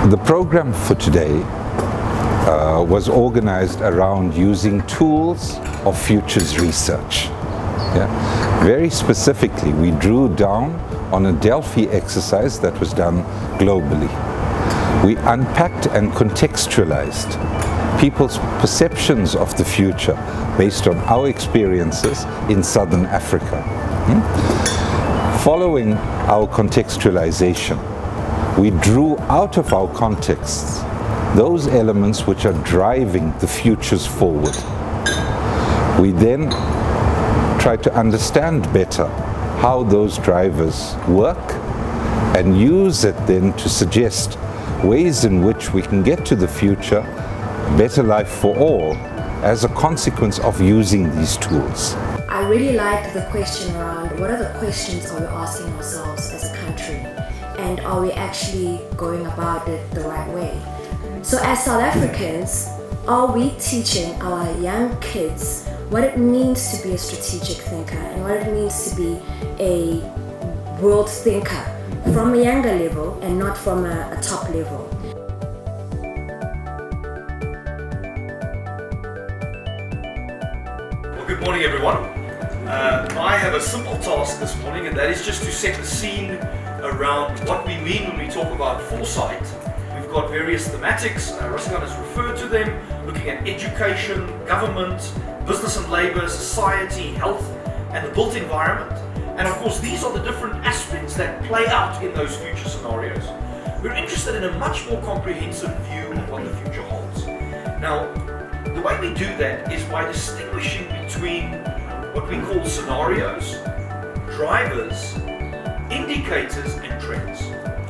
The program for today was organized around using tools of futures research. Yeah? Very specifically, we drew down on a Delphi exercise that was done globally. We unpacked and contextualized people's perceptions of the future based on our experiences in Southern Africa. Following our contextualization, we drew out of our contexts those elements which are driving the futures forward. We then try to understand better how those drivers work and use it then to suggest ways in which we can get to the future, a better life for all, as a consequence of using these tools. I really like the question around what are the questions are we asking ourselves as a country, and are we actually going about it the right way? So as South Africans, are we teaching our young kids what it means to be a strategic thinker and what it means to be a world thinker from a younger level and not from a top level? Well, good morning, everyone. I have a simple task this morning, and that is just to set the scene around what we mean when we talk about foresight. We've got various thematics, Ruskan has referred to them, looking at education, government, business and labour, society, health, and the built environment. And of course, these are the different aspects that play out in those future scenarios. We're interested in a much more comprehensive view of what the future holds. Now, the way we do that is by distinguishing between what we call scenarios, drivers, indicators, and trends.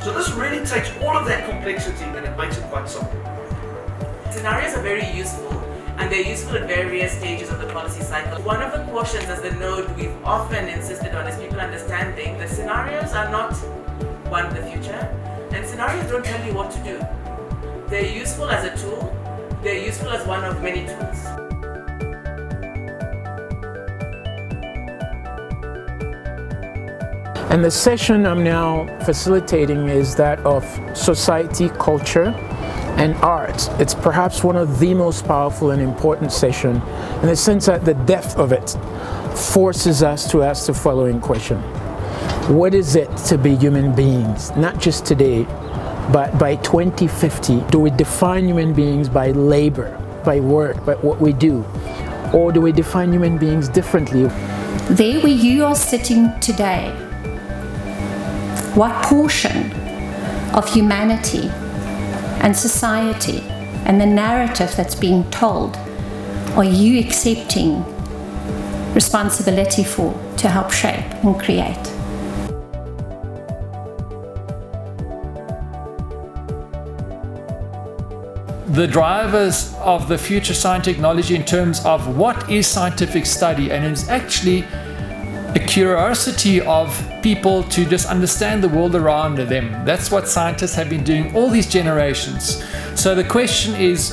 So this really takes all of that complexity and it makes it quite simple. Scenarios are very useful, and they're useful at various stages of the policy cycle. One of the cautions as the node we've often insisted on is people understanding that scenarios are not the future, and scenarios don't tell you what to do. They're useful as a tool, they're useful as one of many tools. And the session I'm now facilitating is that of society, culture, and art. It's perhaps one of the most powerful and important sessions in the sense that the depth of it forces us to ask the following question. What is it to be human beings, not just today, but by 2050? Do we define human beings by labor, by work, by what we do? Or do we define human beings differently? There where you are sitting today, what portion of humanity and society and the narrative that's being told are you accepting responsibility for to help shape and create? The drivers of the future science technology in terms of what is scientific study, and it's actually a curiosity of people to just understand the world around them. That's what scientists have been doing all these generations. So the question is,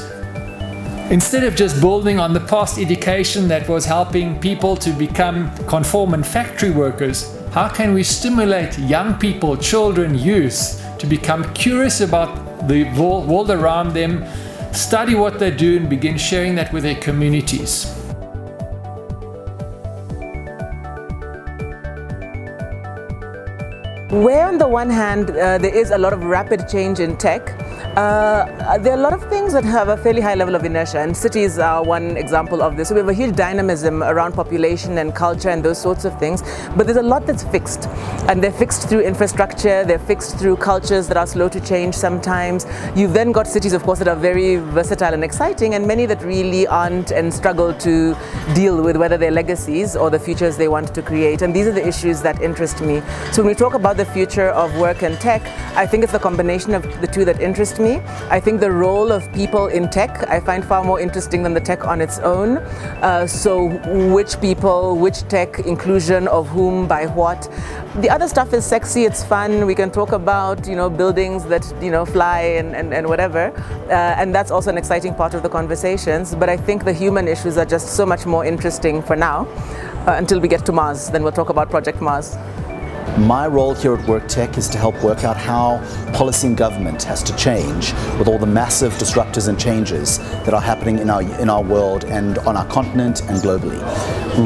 instead of just building on the past education that was helping people to become conformant factory workers, how can we stimulate young people, children, youth to become curious about the world around them, study what they do, and begin sharing that with their communities? Where on the one hand there is a lot of rapid change in tech, there are a lot of things that have a fairly high level of inertia, and cities are one example of this. So we have a huge dynamism around population and culture and those sorts of things, but there's a lot that's fixed, and they're fixed through infrastructure, they're fixed through cultures that are slow to change sometimes. You've then got cities, of course, that are very versatile and exciting, and many that really aren't and struggle to deal with whether they're legacies or the futures they want to create, and these are the issues that interest me. So when we talk about the future of work and tech, I think it's the combination of the two that interest me. I think the role of people in tech I find far more interesting than the tech on its own. So which people, which tech, inclusion of whom, by what. The other stuff is sexy, it's fun, we can talk about buildings that fly and whatever, and that's also an exciting part of the conversations, but I think the human issues are just so much more interesting for now, until we get to Mars, then we'll talk about Project Mars. My role here at WorkTech is to help work out how policy and government has to change with all the massive disruptors and changes that are happening in our world and on our continent and globally.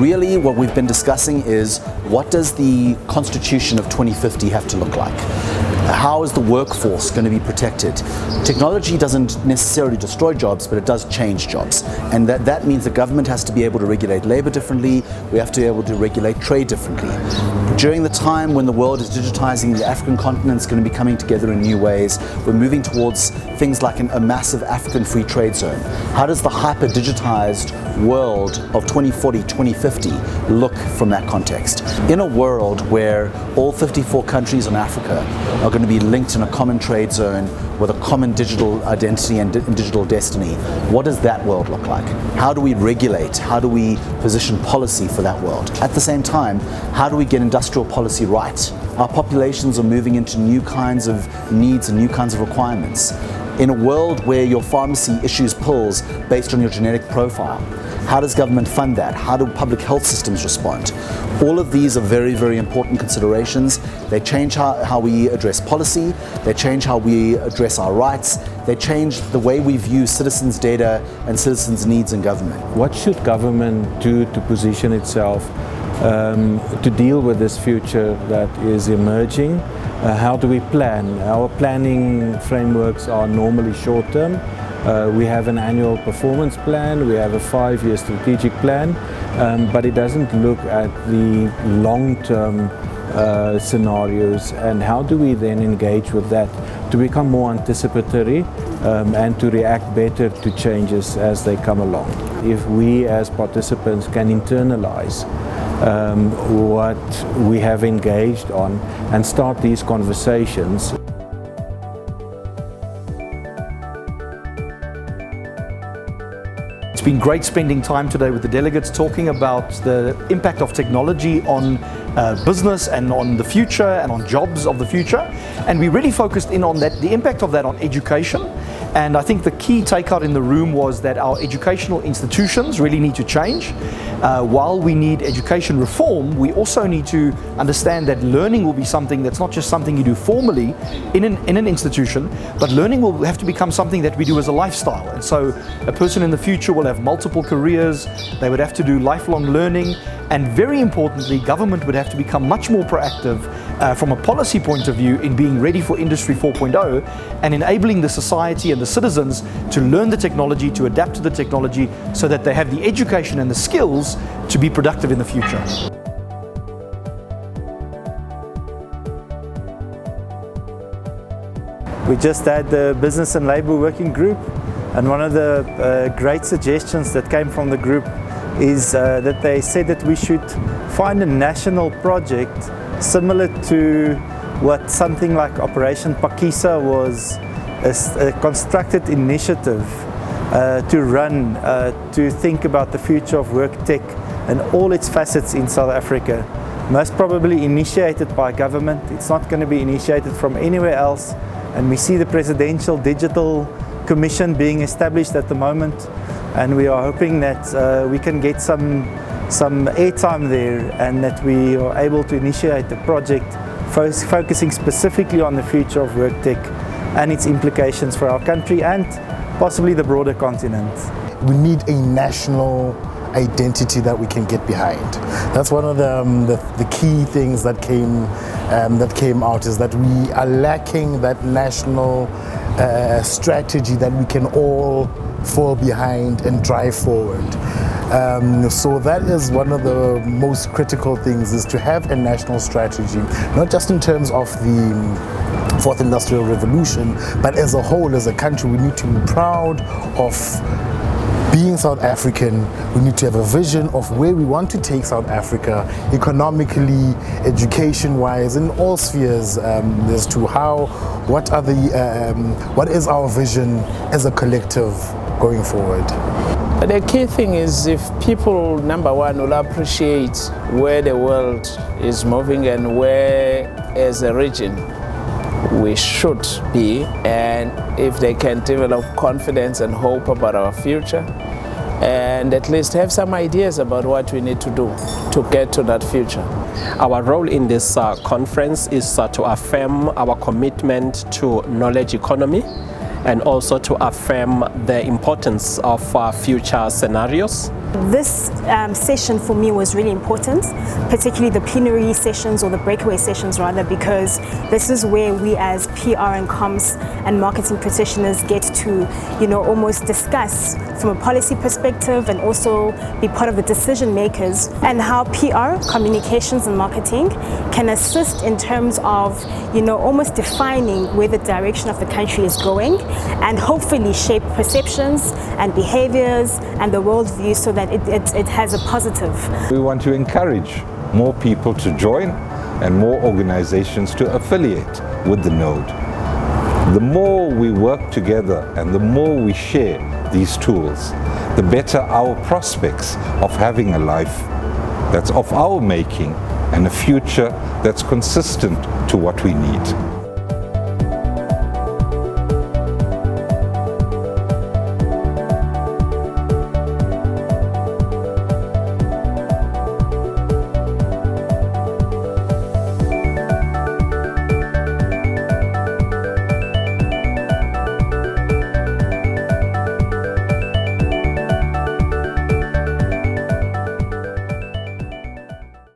Really, what we've been discussing is, what does the Constitution of 2050 have to look like? How is the workforce going to be protected? Technology doesn't necessarily destroy jobs, but it does change jobs. And that means the government has to be able to regulate labor differently. We have to be able to regulate trade differently. During the time when the world is digitizing, the African continent is going to be coming together in new ways. We're moving towards things like a massive African free trade zone. How does the hyper-digitized world of 2040, 2050 look from that context? In a world where all 54 countries in Africa are going to be linked in a common trade zone with a common digital identity and digital destiny, what does that world look like? How do we regulate? How do we position policy for that world? At the same time, how do we get industrial policy right? Our populations are moving into new kinds of needs and new kinds of requirements. In a world where your pharmacy issues pills based on your genetic profile, how does government fund that? How do public health systems respond? All of these are very, very important considerations. They change how we address policy, they change how we address our rights, they change the way we view citizens' data and citizens' needs in government. What should government do to position itself to deal with this future that is emerging? How do we plan? Our planning frameworks are normally short-term. We have an annual performance plan, we have a 5-year strategic plan, but it doesn't look at the long-term scenarios. And how do we then engage with that to become more anticipatory and to react better to changes as they come along? If we as participants can internalize what we have engaged on and start these conversations. It's been great spending time today with the delegates talking about the impact of technology on business and on the future and on jobs of the future. And we really focused in on that, the impact of that on education. And I think the key takeout in the room was that our educational institutions really need to change. While we need education reform, we also need to understand that learning will be something that's not just something you do formally in an institution, but learning will have to become something that we do as a lifestyle. And so a person in the future will have multiple careers, they would have to do lifelong learning, and very importantly, government would have to become much more proactive from a policy point of view in being ready for Industry 4.0 and enabling the society and the citizens to learn the technology, to adapt to the technology, so that they have the education and the skills to be productive in the future. We just had the Business and Labour Working Group, and one of the great suggestions that came from the group is that they said that we should find a national project similar to what something like Operation Pakisa was, a constructed initiative to run, to think about the future of work tech and all its facets in South Africa. Most probably initiated by government. It's not going to be initiated from anywhere else. And we see the Presidential Digital Commission being established at the moment, and we are hoping that we can get some airtime there, and that we are able to initiate the project focusing specifically on the future of work tech and its implications for our country and possibly the broader continent. We need a national identity that we can get behind. That's one of the key things that came out, is that we are lacking that national strategy that we can all fall behind and drive forward. So that is one of the most critical things, is to have a national strategy, not just in terms of the Fourth Industrial Revolution, but as a whole, as a country. We need to be proud of being South African. We need to have a vision of where we want to take South Africa economically, education-wise, in all spheres, as to what is our vision as a collective going forward. The key thing is, if people, number one, will appreciate where the world is moving and where, as a region, we should be, and if they can develop confidence and hope about our future, and at least have some ideas about what we need to do to get to that future. Our role in this conference is to affirm our commitment to knowledge economy and also to affirm the importance of future scenarios. This session for me was really important, particularly the plenary sessions, or the breakaway sessions rather, because this is where we as PR and comms and marketing practitioners get to, almost discuss from a policy perspective and also be part of the decision makers, and how PR, communications and marketing can assist in terms of, almost defining where the direction of the country is going, and hopefully shape perceptions and behaviors and the worldview so that it has a positive. We want to encourage more people to join and more organizations to affiliate with the node. The more we work together and the more we share these tools, the better our prospects of having a life that's of our making and a future that's consistent to what we need.